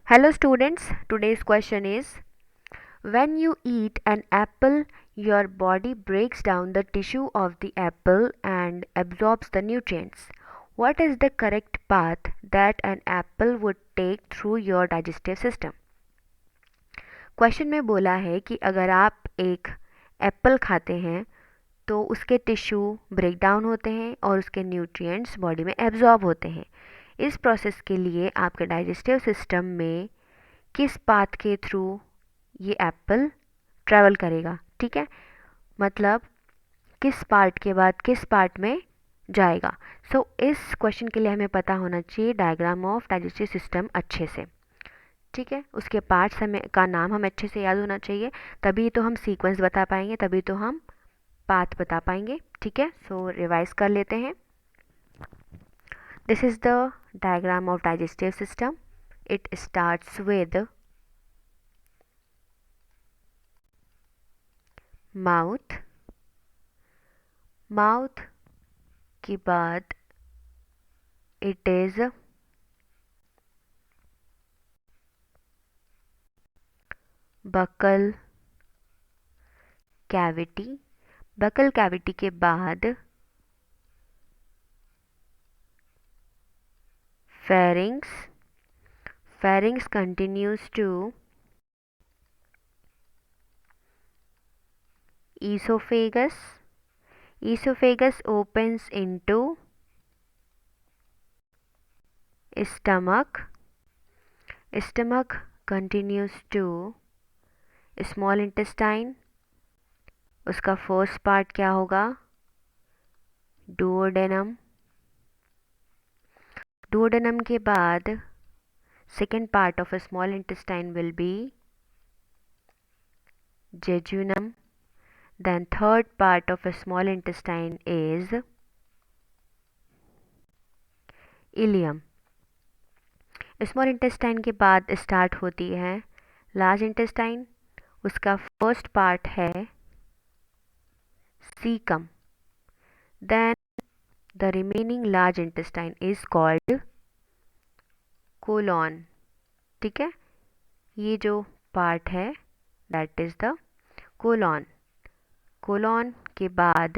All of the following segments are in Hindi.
Hello students, today's question is when you eat an apple, your body breaks down the tissue of the apple and absorbs the nutrients. What is the correct path that an apple would take through your digestive system? Question में बोला है कि अगर आप एक एप्पल खाते हैं तो उसके टिश्यू ब्रेक डाउन होते हैं और उसके न्यूट्रिएंट्स बॉडी में एब्जॉर्ब होते हैं। इस प्रोसेस के लिए आपके डाइजेस्टिव सिस्टम में किस पाथ के थ्रू ये एप्पल ट्रैवल करेगा, ठीक है, मतलब किस पार्ट के बाद किस पार्ट में जाएगा। इस क्वेश्चन के लिए हमें पता होना चाहिए डायग्राम ऑफ डाइजेस्टिव सिस्टम अच्छे से, ठीक है। उसके पार्ट्स हमें का नाम हमें अच्छे से याद होना चाहिए, तभी तो हम सीक्वेंस बता पाएंगे, तभी तो हम पाथ बता पाएंगे, ठीक है। रिवाइज कर लेते हैं। This is the diagram of digestive system. It starts with mouth, mouth के बाद it is buccal cavity, buccal cavity के बाद pharynx, pharynx continues to esophagus, esophagus opens into stomach, stomach continues to small intestine, उसका फर्स्ट पार्ट क्या होगा, डुओडेनम, डुओडेनम के बाद second part of small intestine will be jejunum, then third part of a small intestine is ileum. Small intestine के बाद स्टार्ट होती है लार्ज इंटेस्टाइन, उसका फर्स्ट पार्ट है caecum, then the remaining large intestine is called colon, ठीक है। ये जो पार्ट है that is the colon. Colon के बाद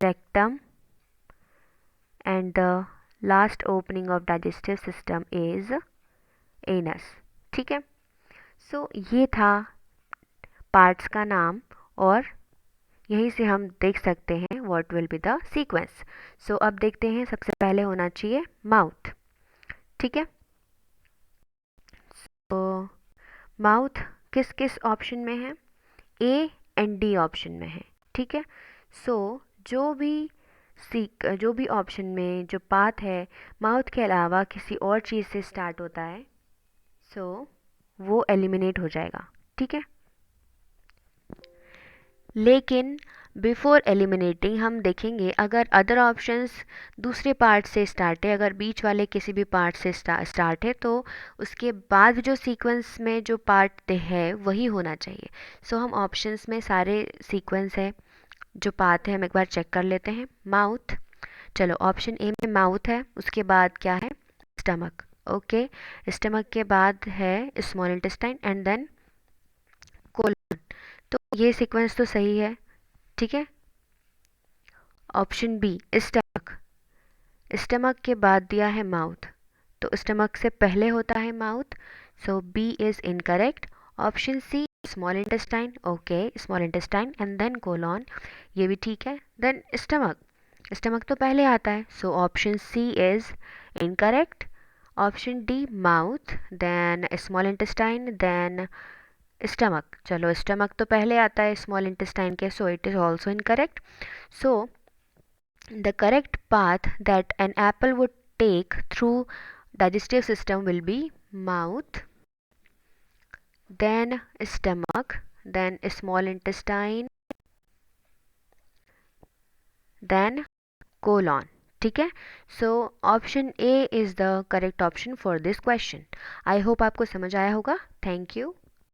rectum and the last opening of digestive system is anus, ठीक है। ये था पार्ट्स का नाम और यहीं से हम देख सकते हैं what will be the sequence. अब देखते हैं, सबसे पहले होना चाहिए माउथ, ठीक है। माउथ किस किस ऑप्शन में है, ए एंड डी ऑप्शन में है, ठीक है। जो भी ऑप्शन में जो पाथ है माउथ के अलावा किसी और चीज़ से स्टार्ट होता है वो एलिमिनेट हो जाएगा, ठीक है। लेकिन बिफोर एलिमिनेटिंग हम देखेंगे अगर अदर ऑप्शंस दूसरे पार्ट से स्टार्ट है, अगर बीच वाले किसी भी पार्ट से स्टार्ट है तो उसके बाद जो सीक्वेंस में जो पार्ट है वही होना चाहिए। हम ऑप्शंस में सारे सीक्वेंस है जो पाथ है हम एक बार चेक कर लेते हैं। माउथ, चलो ऑप्शन ए में माउथ है, उसके बाद क्या है स्टमक, ओके। स्टमक के बाद है small intestine and then colon, तो ये सीक्वेंस तो सही है, ठीक है। ऑप्शन बी स्टमक, स्टमक के बाद दिया है माउथ, तो स्टमक से पहले होता है mouth, B is incorrect. Option C small intestine, okay, small intestine and then colon, ये भी ठीक है। देन स्टमक, स्टमक तो पहले आता है, option C is incorrect. Option D mouth, then small intestine, then stomach, चलो स्टमक तो पहले आता है स्मॉल इंटेस्टाइन के, it is also incorrect. The correct path that an apple would take through digestive system will be mouth, then stomach, then small intestine, then colon, ठीक है। Option A is the correct option for this question. I hope आपको समझ आया होगा। Thank you.